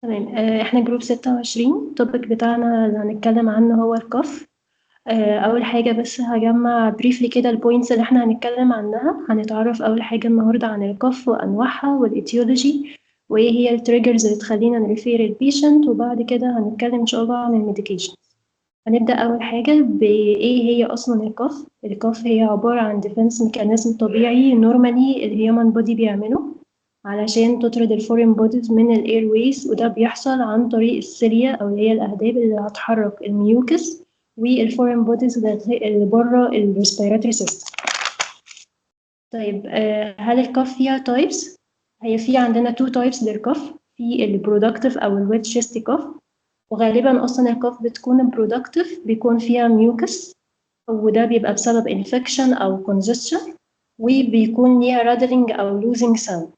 تمام. احنا جروب 26. التوبيك بتاعنا اللي هنتكلم عنه هو الكف. اول حاجه بس هجمع بريفلي كده البوينتس اللي احنا هنتكلم عنها. هنتعرف اول حاجه النهارده عن الكف وانواعها والايتيولوجي، وايه هي التريجرز اللي تخلينا نريفير البيشنت، وبعد كده هنتكلم ان شاء الله عن الميديكيشن. هنبدا اول حاجه بايه هي اصلا الكف. الكف هي عباره عن ديفنس ميكانيزم طبيعي نورمالي الهيومن بودي بيعمله علشان تطرد الفورين بوديز من الاير ويز، وده بيحصل عن طريق السيليا او اللي هي الاهداب اللي هتحرك الميوكس والفورين بوديز اللي بره الريسبيراتوري سيستم. طيب، هل الكف فيها تايبس؟ هي في عندنا تو تايبس للكف. في البرودكتيف او الويت شيست كف، وغالبا اصلا الكف بتكون برودكتيف بيكون فيها ميوكس، وده بيبقى بسبب انفكشن او كونجستشن، وبيكون ليها رادلينج او لوزنج ساوند.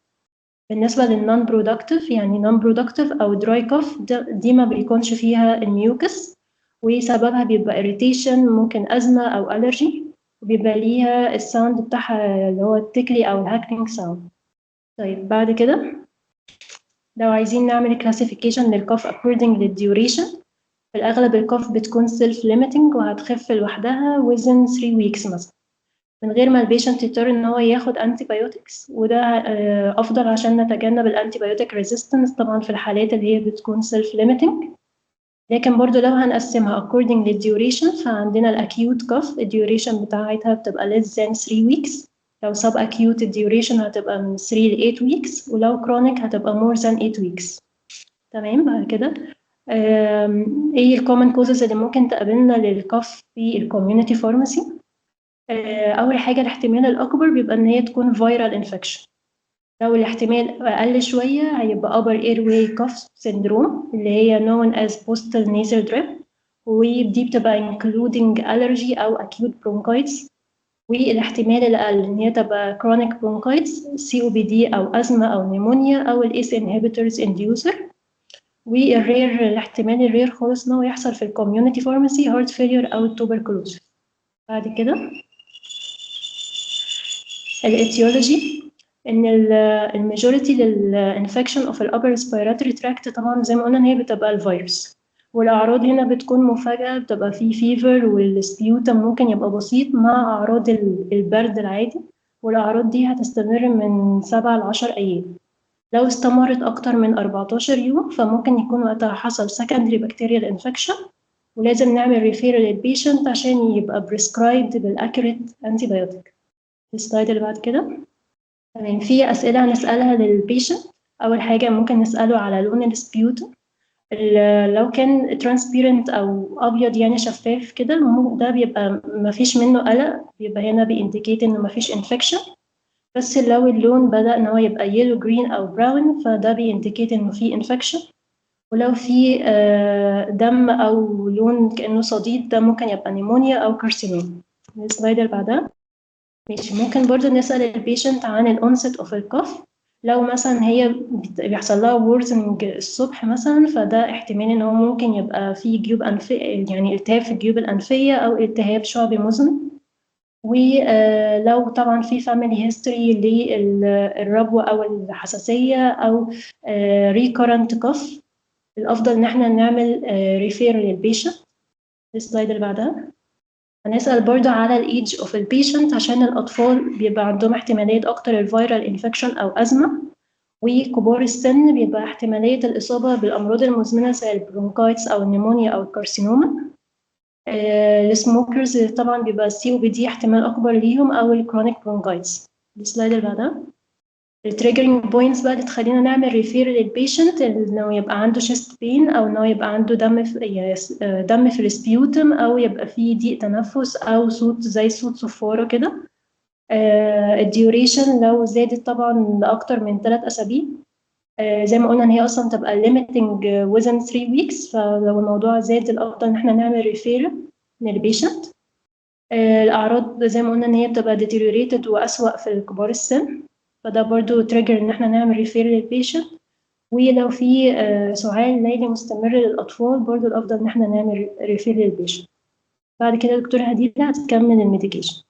بالنسبة للنون برودكتيف، يعني نون برودكتيف أو دراي كوف، دي ما بيكونش فيها الميوكس، وسببها بيبقى irritation، ممكن أزمة أو ألرجي، وبيبقى ليها الساوند بتاعها اللي هو التكلي أو الهاكلينج ساوند. طيب بعد كده لو عايزين نعمل classification للكوف according للduration، في الأغلب الكوف بتكون self limiting وهتخف لوحدها within 3 weeks مثلا، من غير ما البيشنت يضطر ان هو ياخد انتيبيوتكس، وده افضل عشان نتجنب الانتيبيوتيك ريزيستنس طبعا في الحالات اللي هي بتكون سيلف ليميتنج. لكن برضو لو هنقسمها according للديوريشن، فعندنا الاكيوت كف الديوريشن بتاعتها بتبقى less than 3 weeks، لو سب اكيوت الديوريشن هتبقى من 3 ل 8 weeks، ولو كرونيك هتبقى more than 8 weeks. تمام. بعد كده ايه الكومن كوزز اللي ممكن تقابلنا للكف في الكوميونتي فارماسي؟ أول حاجة الاحتمال الأكبر بيبقى إن هي تكون viral infection. لو الاحتمال أقل شوية هيبقى upper airway cuff syndrome اللي هي known as postal nasal drip، ودي بتبقى including allergy أو acute bronchitis. والاحتمال الأقل إن هي تبقى chronic bronchitis COPD أو أزمة أو نيمونيا أو ال ACE inhibitors inducer. الاحتمال الرير خالص إن هو يحصل في الكوميونتي فارماسي heart failure أو التوبركلوز. بعد كده الاتيولوجي، ان الماجوريتي للانفكشن اوف الابر ريسبيراتوري تراكت طبعا زي ما قلنا ان هي بتبقى الفيروس، والاعراض هنا بتكون مفاجئه، بتبقى في فيفر والسبيوتم ممكن يبقى بسيط مع اعراض البرد العادي، والاعراض دي هتستمر من 7 ل 10 ايام. لو استمرت اكتر من 14 يوم فممكن يكون وقتها حصل secondary bacterial infection، ولازم نعمل ريفير للبيشنت عشان يبقى بريسكرايبد بالاكيوريت انتيبيوتيك. السلايد اللي بعد كده. تمام. في أسئلة هنسألها للبيشنت. أول حاجة ممكن نسأله على لون السبيوتم. لو كان ترانسبيرنت أو أبيض يعني شفاف كده، ده بيبقى مفيش منه قلق، بيبقى هنا بيindicate إنه مفيش انفكشن. بس لو اللون بدأ إن هو يبقى يلو جرين أو براون فده بيindicate إنه في انفكشن. ولو في دم أو لون كأنه صديد ده ممكن يبقى نيمونيا أو كارسينوم. السلايد اللي بعدها. ماشي. ممكن برضو نسأل البيشنت عن الأونست أوف الكف. لو مثلا هي بيحصل لها وورزنج الصبح مثلا، فده احتمال ان هو ممكن يبقى في جيوب أنفية، يعني التهاب في الجيوب الأنفية أو التهاب شعبي مزمن. ولو طبعا في فاميلي هيستوري للربو أو الحساسية أو ريكورنت كف، الأفضل إن احنا نعمل ريفير للبيشنت. السلايد اللي بعدها. هنسأل برضه على الإيدج أوف البيشنت عشان الأطفال بيبقى عندهم احتمالية أكتر الفيرال انفكشن أو أزمة، وكبار السن بيبقى احتمالية الإصابة بالأمراض المزمنة زي البرونكايتس أو النيمونيا أو الكارسينوما. السموكرز طبعا بيبقى COPD احتمال أكبر ليهم أو الكرونيك برونكايتس. السلايد اللي بعدها. التريجرنج بوينتس بقى اللي تخلينا نعمل ريفير للبيشنت، انه يبقى عنده شيست بين، او انه يبقى عنده دم في السبيوتم، او يبقى فيه ضيق تنفس او صوت زي صوت صفارة كده. الديوريشن لو زادت طبعا لاكتر من 3 اسابيع، زي ما قلنا ان هي اصلا تبقى limiting within 3 weeks، فلو الموضوع زاد الافضل ان احنا نعمل ريفير للبيشنت. الاعراض زي ما قلنا ان هي بتبقى deteriorated واسوأ في كبار السن، فده برضو تريجر ان احنا نعمل ريفير للبيشنت. ولو في سعال ليلي مستمر للاطفال برضو الافضل ان احنا نعمل ريفير للبيشنت. بعد كده دكتورة هديلة هتكمل الميديكيشن.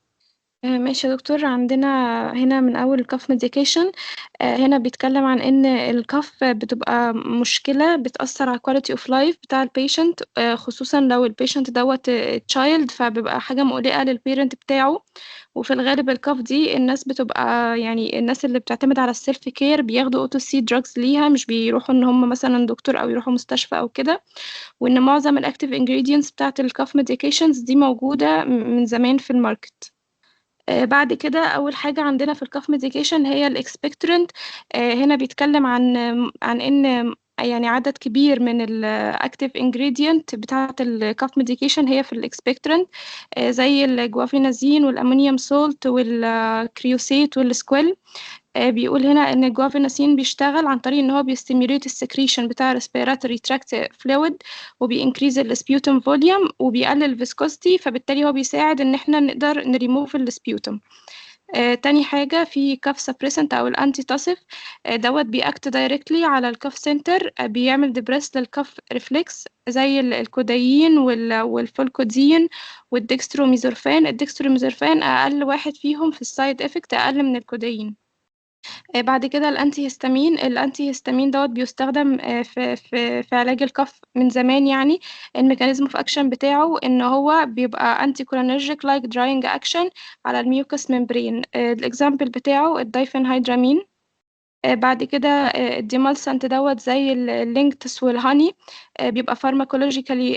ماشي يا دكتور. عندنا هنا من أول الكاف ميديكيشن، هنا بيتكلم عن إن الكاف بتبقى مشكلة بتأثر على quality of life بتاع البيشنت، خصوصا لو البيشنت دوت child، فبيبقى حاجة مقلقة للبيرنت بتاعه. وفي الغالب الكاف دي الناس بتبقى يعني الناس اللي بتعتمد على السيلف كير بياخدوا اوتو سي دراجز ليها، مش بيروحوا ان هم مثلا دكتور او يروحوا مستشفى او كده. وان معظم الاكتيف انجريدينتس بتاعت الكاف ميديكيشنز دي موجودة من زمان في الماركت. بعد كده أول حاجة عندنا في الكاف ميديكيشن هي الإكسبكتورنت. هنا بيتكلم عن إن يعني عدد كبير من الأكتيف ingredient بتاعة الكاف ميديكيشن هي في الإكسبكتورنت، زي الجوافينازين والأمونيوم سولت والكريوسيت والسكويل. بيقول هنا ان الجوافيناسين بيشتغل عن طريق ان هو بيستيميوليت السكريشن بتاع respiratory tract fluid، وبينكريز السبيوتم فوليوم، وبيقلل الفيسكوستي، فبالتالي هو بيساعد ان احنا نقدر نريموف السبيوتم. تاني حاجة في كاف سبريسنت أو الأنتي تاسيف، دوت بيأكت دايركتلي على الكاف سنتر، بيعمل ديبريس للكاف ريفلكس زي الكودايين والفولكودين والدextromethorphan. الدextromethorphan أقل واحد فيهم في السايد إفكت، أقل من الكودايين. بعد كده الانتي هيستامين دوت بيستخدم في علاج الكف من زمان يعني. الميكانيزم اوف اكشن بتاعه ان هو بيبقى انتي كولينرجيك لايك دراينج اكشن على الميوكس ممبرين. الاكزامبل بتاعه الدايفenhydramine. بعد كده الديمالسنت دوت زي اللينكتس والهاني، بيبقى فارماكولوجيكالي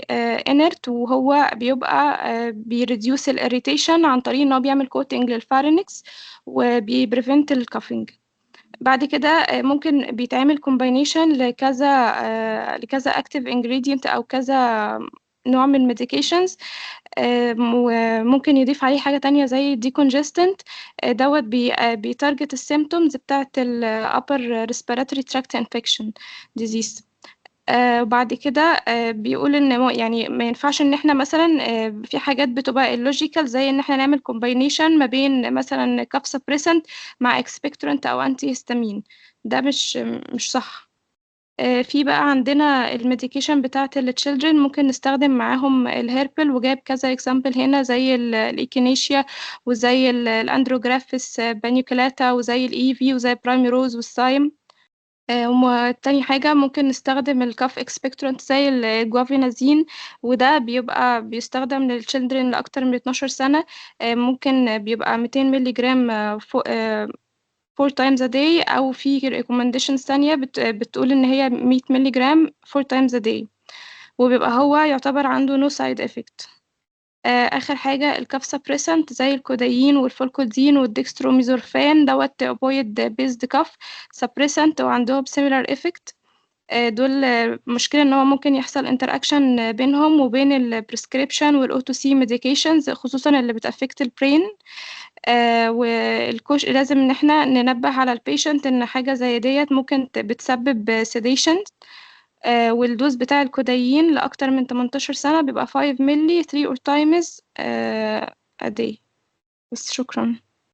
انرت، وهو بيبقى بيريديوس الاريتيشن عن طريق ان هو بيعمل كوتنج للفارينكس وبيبريفنت الكافينج. بعد كده ممكن بيتعمل combination لكذا active ingredient أو كذا نوع من medications. وممكن يضيف عليه حاجة تانية زي decongestant. دوت بيتارجت السيمتومز بتاعت ال upper respiratory tract infection disease. وبعد كده بيقول ان يعني ما ينفعش ان احنا مثلا في حاجات بتبقى illogical زي ان احنا نعمل combination ما بين مثلا كاف سبريسنت مع expectorant او انتي هيستامين. ده مش صح. في بقى عندنا الميديكيشن بتاعت التشيلدرن ممكن نستخدم معاهم الهيربل، وجايب كذا اكزامبل هنا زي الايكينيشيا وزي الاندروجرافيس بانيوكلاتا وزي الايفي وزي برايميروز والسايم. تاني حاجة ممكن نستخدم الكاف اكسبكتورانت زي الجوافينازين، وده بيبقى بيستخدم للchildren لأكتر من 12 سنة. ممكن بيبقى 200 مللي جرام 4 times a day، أو في recommendations تانية بتقول إن هي 100 مللي جرام 4 times a day، وبيبقى هو يعتبر عنده no side effect. آخر حاجة الكاف سبريسنت زي الكودايين والفولكودين والدextromethorphan دوت opioid based كاف سبريسنت وعندهم similar effect. دول مشكلة ان هو ممكن يحصل interaction بينهم وبين البريسكريبشن والاوتو سي ميديكيشنز، خصوصا اللي بتأفكت البرين. والكوش لازم ان احنا ننبه على البيشنت ان حاجة زي ديت ممكن بتسبب sedation. والدوز بتاع الكودايين لأكتر من 18 سنة بيبقى 5 مللي 3 or times a day. بس شكرا.